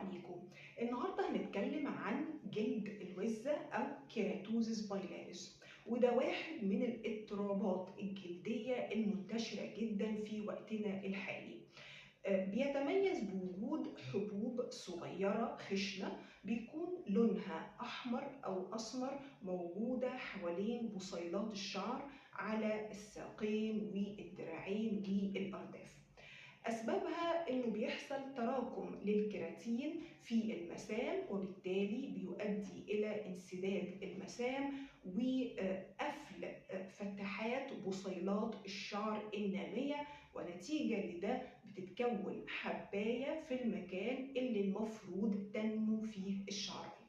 عليكم. النهارده هنتكلم عن جلد الوزة أو كيراتوزيس بايلاريس، وده واحد من الاضطرابات الجلدية المنتشرة جدا في وقتنا الحالي. بيتميز بوجود حبوب صغيرة خشنة بيكون لونها أحمر أو أسمر موجودة حوالين بصيلات الشعر على الساقين والذراعين والأرداف. أسبابها إنه بيحصل تراكم للكيراتين في المسام، وبالتالي بيؤدي إلى انسداد المسام وقفل فتحات بصيلات الشعر النامية، ونتيجة لده بتتكون حباية في المكان اللي المفروض تنمو فيه الشعرية.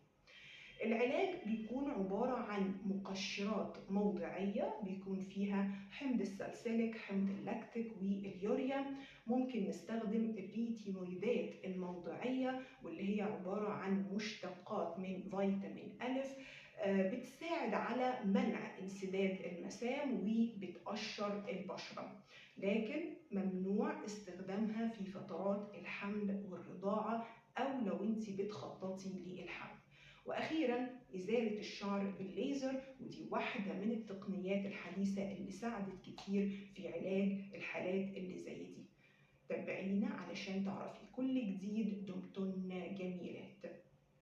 العلاج بيكون عبارة عن مقشرات موضعية بيكون فيها حمض الساليسيليك، حمض اللاكتيك واليوريا. ممكن نستخدم الريتينويدات الموضعية واللي هي عبارة عن مشتقات من فيتامين أ، بتساعد على منع انسداد المسام وبتقشر البشرة، لكن ممنوع استخدامها في فترات الحمل والرضاعة أو لو انت بتخططي للحمل. واخيرا ازاله الشعر بالليزر، ودي واحده من التقنيات الحديثه اللي ساعدت كتير في علاج الحالات اللي زي دي. تابعينا علشان تعرفي كل جديد. دمتن جميلات.